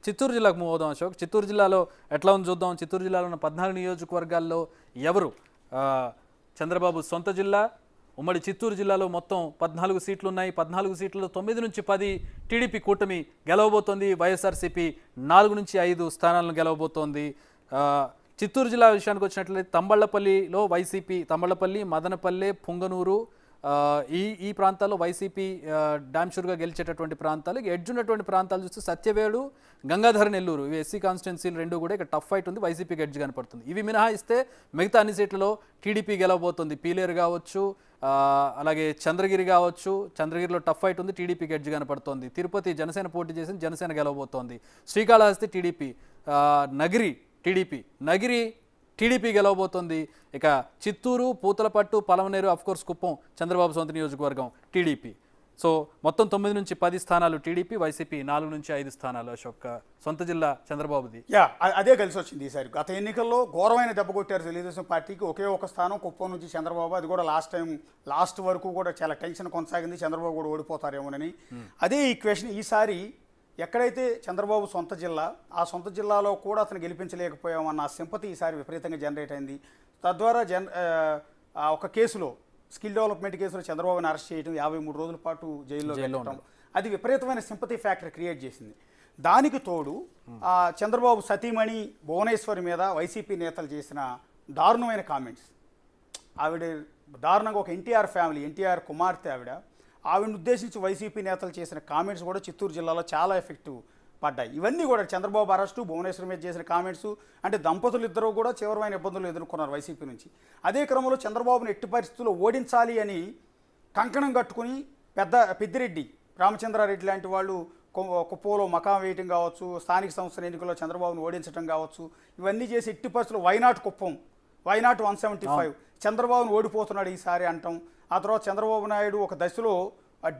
చిత్తూరు జిల్లాకు మూవ్ అవుదాం అశోక్. చిత్తూరు జిల్లాలో ఎట్లా ఉంది చూద్దాం. చిత్తూరు జిల్లాలో ఉన్న 14 నియోజకవర్గాల్లో ఎవరు చంద్రబాబు సొంత జిల్లా ఉమ్మడి చిత్తూరు జిల్లాలో మొత్తం 14 సీట్లు ఉన్నాయి. 14 సీట్లలో 9 నుంచి 10 టీడీపీ కూటమి గెలవబోతోంది. వైఎస్ఆర్సీపీ 4 నుంచి 5 స్థానాలను గెలవబోతోంది. చిత్తూరు జిల్లా విషయానికి వచ్చినట్లయితే తంబళ్లపల్లిలో వైసీపీ, తంబళ్లపల్లి, మదనపల్లె, పుంగనూరు ఈ ప్రాంతాల్లో వైసీపీ డామ్షూర్గా గెలిచేటటువంటి ప్రాంతాలు. ఎడ్జ్ ఉన్నటువంటి ప్రాంతాలు చూస్తే సత్యవేడు, గంగాధర నెల్లూరు, ఇవి ఎస్సీ కాన్స్టిట్యున్సీలు రెండు కూడా ఇక్కడ టఫ్ ఫైట్ ఉంది. వైసీపీకి ఎడ్జ్ కనపడుతుంది. ఇవి మినహాయిస్తే మిగతా అన్ని సీట్లలో టీడీపీ గెలవబోతుంది. పీలేరు కావచ్చు, అలాగే చంద్రగిరి కావచ్చు. చంద్రగిరిలో టఫ్ ఫైట్ ఉంది, టీడీపీకి ఎడ్జ్ కనపడుతోంది. తిరుపతి జనసేన పోటీ చేసింది, జనసేన గెలవబోతోంది. శ్రీకాళహస్తి టీడీపీ, నగిరి టీడీపీ గెలవబోతోంది. ఇక చిత్తూరు, పూతలపట్టు, పలమనేరు, అఫ్కోర్స్ కుప్పం చంద్రబాబు సొంత నియోజకవర్గం టీడీపీ. సో మొత్తం 9 నుంచి 10 స్థానాలు టీడీపీ, వైసీపీ 4 నుంచి 5 స్థానాలు. అశోక్ సొంత జిల్లా చంద్రబాబుది. అదే కలిసి వచ్చింది ఈసారి. గత ఎన్నికల్లో ఘోరమైన దెబ్బ కొట్టారు తెలుగుదేశం పార్టీకి. ఒకే ఒక స్థానం కుప్పం నుంచి చంద్రబాబు, అది కూడా లాస్ట్ వరకు కూడా చాలా టెన్షన్ కొనసాగింది. చంద్రబాబు కూడా ఓడిపోతారేమోనని. అదే ఈక్వేషన్ ఈసారి ఎక్కడైతే చంద్రబాబు సొంత జిల్లా, ఆ సొంత జిల్లాలో కూడా అతను గెలిపించలేకపోయామన్న సింపతి ఈసారి విపరీతంగా జనరేట్ అయింది. తద్వారా ఒక కేసులో, స్కిల్ డెవలప్మెంట్ కేసులో చంద్రబాబుని అరెస్ట్ చేయడం, 53 రోజుల పాటు జైల్లో వెళ్ళడం, అది విపరీతమైన సింపతి ఫ్యాక్టర్ క్రియేట్ చేసింది. దానికి తోడు చంద్రబాబు సతీమణి భువనేశ్వరి మీద వైసీపీ నేతలు చేసిన దారుణమైన కామెంట్స్. ఆవిడ దారుణంగా ఒక ఎన్టీఆర్ కుమార్తె ఆవిడని ఉద్దేశించి వైసీపీ నేతలు చేసిన కామెంట్స్ కూడా చిత్తూరు జిల్లాలో చాలా ఎఫెక్టివ్ పడ్డాయి. ఇవన్నీ కూడా చంద్రబాబు అరెస్టు, భువనేశ్వరి మీద చేసిన కామెంట్స్, అంటే దంపతులు ఇద్దరు కూడా తీవ్రమైన ఇబ్బందులు ఎదుర్కొన్నారు వైసీపీ నుంచి. అదే క్రమంలో చంద్రబాబును ఎట్టి పరిస్థితుల్లో ఓడించాలి అని కంకణం కట్టుకుని పెద్దిరెడ్డి రామచంద్రారెడ్డి లాంటి వాళ్ళు కుప్పంలో మకాం వేయటం కావచ్చు, స్థానిక సంస్థల ఎన్నికల్లో చంద్రబాబును ఓడించడం కావచ్చు, ఇవన్నీ చేసి ఎట్టి పరిస్థితుల్లో వైనాట్ కుప్పం, వైనాట్ 175 చంద్రబాబును ఓడిపోతున్నాడు ఈసారి అంటాం. ఆ తర్వాత చంద్రబాబు నాయుడు ఒక దశలో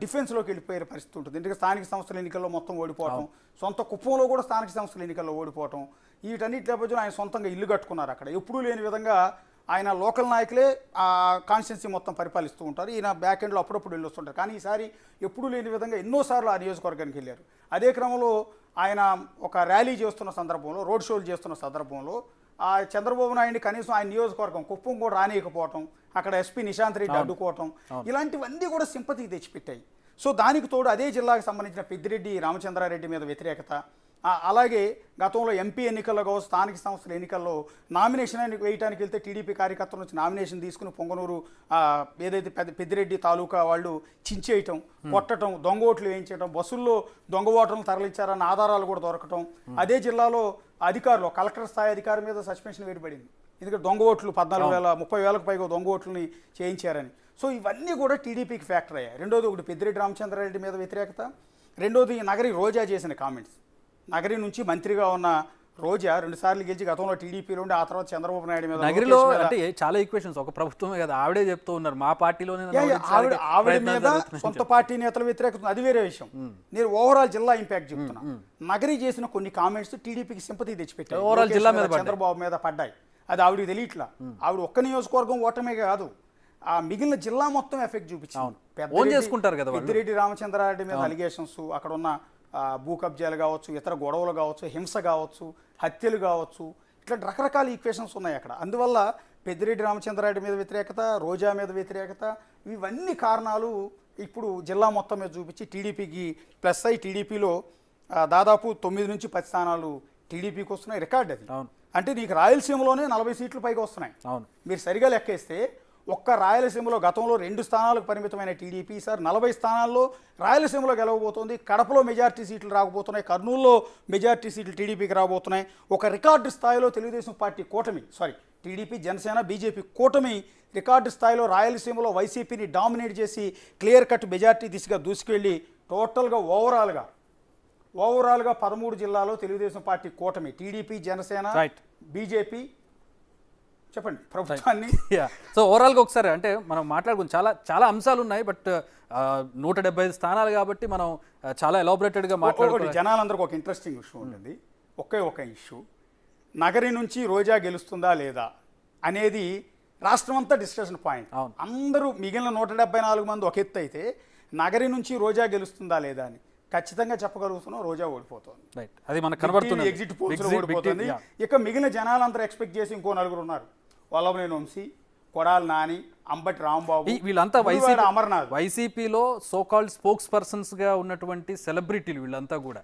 డిఫెన్స్లోకి వెళ్ళిపోయే పరిస్థితి ఉంటుంది. ఎందుకంటే స్థానిక సంస్థల ఎన్నికల్లో మొత్తం ఓడిపోవటం, సొంత కుప్పంలో కూడా స్థానిక సంస్థల ఎన్నికల్లో ఓడిపోవటం, వీటన్నిటి నేపథ్యంలో ఆయన సొంతంగా ఇల్లు కట్టుకున్నారు అక్కడ. ఎప్పుడూ లేని విధంగా ఆయన లోకల్ నాయకులే ఆ కాన్స్టిట్యున్సీ మొత్తం పరిపాలిస్తూ ఉంటారు. ఈయన బ్యాక్ ఎండ్లో అప్పుడప్పుడు వెళ్ళి వస్తుంటారు. కానీ ఈసారి ఎప్పుడూ లేని విధంగా ఎన్నోసార్లు ఆ నియోజకవర్గానికి వెళ్ళారు. అదే క్రమంలో ఆయన ఒక ర్యాలీ చేస్తున్న సందర్భంలో, రోడ్ షోలు చేస్తున్న సందర్భంలో ఆ చంద్రబాబు నాయుడిని కనీసం ఆయన నియోజకవర్గం కుప్పం కూడా రానియకపోవటం, అక్కడ ఎస్పీ నిశాంత్ రెడ్డి అడ్డుకోవటం, ఇలాంటివన్నీ కూడా సింపతి తెచ్చిపెట్టాయి. సో దానికి తోడు అదే జిల్లాకు సంబంధించిన పెద్దిరెడ్డి రామచంద్రారెడ్డి మీద వ్యతిరేకత, అలాగే గతంలో ఎంపీ ఎన్నికల్లో కావచ్చు, స్థానిక సంస్థల ఎన్నికల్లో నామినేషన్ వేయడానికి వెళ్తే టీడీపీ కార్యకర్తల నుంచి నామినేషన్ తీసుకుని పొంగనూరు ఏదైతే పెద్దిరెడ్డి తాలూకా వాళ్ళు చించేయటం, కొట్టడం, దొంగ ఓట్లు వేయించడం, బస్సుల్లో దొంగ ఓట్లను తరలించారన్న ఆధారాలు కూడా దొరకటం. అదే జిల్లాలో అధికారులు, కలెక్టర్ స్థాయి అధికారి మీద సస్పెన్షన్ వేయబడింది. ఎందుకంటే దొంగ ఓట్లు 30,000 పైగా దొంగ ఓట్లని చేయించారని. సో ఇవన్నీ కూడా టీడీపీకి ఫ్యాక్టర్ అయ్యాయి. రెండోది ఒకటి పెద్దిరెడ్డి రామచంద్రారెడ్డి మీద వ్యతిరేకత, రెండోది నగరి రోజా చేసిన కామెంట్స్. నగరి నుంచి మంత్రిగా ఉన్న రోజా 2 సార్లు గెలిచి గతంలో టీడీపీలో ఉండి ఆ తర్వాత చంద్రబాబు నాయుడు మీద నగరిలో అంటే చాలా ఈక్వేషన్స్, ఒక ప్రభుత్వమే కదా ఆవిడే చెప్తూ ఉన్నారు, మా పార్టీలోనే ఆవిడ మీద సొంత పార్టీ నేతల వ్యతిరేకత, అది వేరే విషయం. నేను ఓవరాల్ జిల్లా ఇంపాక్ట్ చెప్తున్నా. నగరి చేసిన కొన్ని కామెంట్స్ టీడీపీకి సింపతి తెచ్చిపెట్టాయి, ఓవరాల్ జిల్లా మీద చంద్రబాబు మీద పడ్డాయి. అది ఆవిడకి తెలియట్లా. ఆవిడ ఒక్క నియోజకవర్గం ఓటమే కాదు, ఆ మిగిలిన జిల్లా మొత్తం ఎఫెక్ట్ చూపించింది. పెద్దిరెడ్డి రామచంద్రారెడ్డి మీద అలిగేషన్స్, అక్కడ ఉన్న భూ కబ్జాలు కావచ్చు, ఇతర గొడవలు కావచ్చు, హింస కావచ్చు, హత్యలు కావచ్చు, ఇట్లాంటి రకరకాల ఈక్వేషన్స్ ఉన్నాయి అక్కడ. అందువల్ల పెద్దిరెడ్డి రామచంద్రారెడ్డి మీద వ్యతిరేకత, రోజా మీద వ్యతిరేకత, ఇవన్నీ కారణాలు ఇప్పుడు జిల్లా మొత్తం మీద చూపించి టీడీపీకి ప్లస్ అయ్యి టీడీపీలో దాదాపు 9 నుంచి 10 స్థానాలు టీడీపీకి వస్తున్నాయి. రికార్డ్ అది. అంటే నీకు రాయలసీమలోనే 40 సీట్లు పైగా వస్తున్నాయి. మీరు సరిగా లెక్కేస్తే ఒక్క రాయలసీమలో గతంలో 2 స్థానాలకు పరిమితమైన టీడీపీ సార్ 40 స్థానాల్లో రాయలసీమలో గెలవబోతోంది. కడపలో మెజార్టీ సీట్లు రాకపోతున్నాయి, కర్నూలులో మెజార్టీ సీట్లు టీడీపీకి రాబోతున్నాయి. ఒక రికార్డు స్థాయిలో Telugu Desam party TDP, Janasena, BJP కూటమి రికార్డు స్థాయిలో రాయలసీమలో వైసీపీని డామినేట్ చేసి క్లియర్ కట్ మెజార్టీ దిశగా దూసుకెళ్ళి టోటల్గా ఓవరాల్గా 13 జిల్లాలో తెలుగుదేశం పార్టీ కూటమి, టీడీపీ, జనసేన, బీజేపీ, చెప్పండి ప్రభుత్వాన్ని. సో ఓవరాల్గా ఒకసారి అంటే మనం మాట్లాడుకుని చాలా అంశాలు ఉన్నాయి. బట్ 175 స్థానాలు కాబట్టి మనం చాలా ఎలాబొరేటెడ్గా మాట్లాడుకోవాలి. జనాలందరికీ ఒక ఇంట్రెస్టింగ్ ఇష్యూ ఉంటుంది. ఒక ఇష్యూ, నగరి నుంచి రోజా గెలుస్తుందా లేదా అనేది రాష్ట్రం అంతా డిస్కషన్ పాయింట్. అందరూ మిగిలిన 174 మంది ఒక ఎత్తు అయితే నగరి నుంచి రోజా గెలుస్తుందా లేదా అని ఖచ్చితంగా చెప్పగలుగుతున్నాం రోజా ఓడిపోతుంది. రైట్, అది మనకు కనబడుతుంది. ఎగ్జిట్ పోల్స్ ఓడిపోతుంది. ఇక మిగిలిన జనాలందరూ ఎక్స్పెక్ట్ చేసి ఇంకో నలుగురు ఉన్నారు. వల్లభనేని వంశీ, కొడాలి నాని, అంబటి రాంబాబు, వీళ్ళంతా అమర్నాథ్. వైసీపీలో సోకాల్డ్ స్పోక్స్ పర్సన్స్ గా ఉన్నటువంటి సెలబ్రిటీలు వీళ్ళంతా కూడా.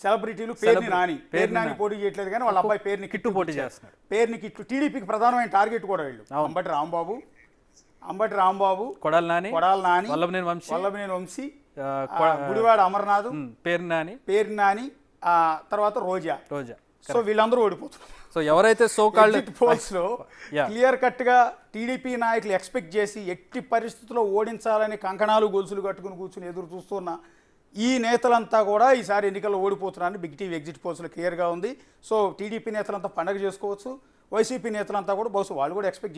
సెలబ్రిటీలు. పేరు నాని పోటీ చేయట్లేదు కానీ వాళ్ళ అబ్బాయి పేరుని కిట్టు పోటీ చేస్తున్నారు. పేరుని కిట్టు. టీడీపీకి ప్రధానమైన టార్గెట్ కూడా వీళ్ళు. అంబటి రాంబాబు, కొడాలి నాని, వల్లభనేని వంశీ, గుడివాడ అమర్నాథ్, పేరు నాని, తర్వాత రోజా. సో వీళ్ళందరూ ఓడిపోతున్నారు. సో ఎవరైతే సోకాల్డ్ పోల్స్ లో క్లియర్ కట్ గా టీడీపీ నాయకులు ఎక్స్పెక్ట్ చేసి ఎట్టి పరిస్థితుల్లో ఓడించాలని కంకణాలు గొలుసులు కట్టుకుని కూర్చుని ఎదురు చూస్తున్న ఈ నేతలంతా కూడా ఈసారి ఎన్నికల్లో ఓడిపోతున్నారని బిగ్ టీవీ ఎగ్జిట్ పోల్స్లో క్లియర్గా ఉంది. సో టీడీపీ నేతలంతా పండగ చేసుకోవచ్చు. వైసీపీ నేతలంతా కూడా బహుశా వాళ్ళు కూడా ఎక్స్పెక్ట్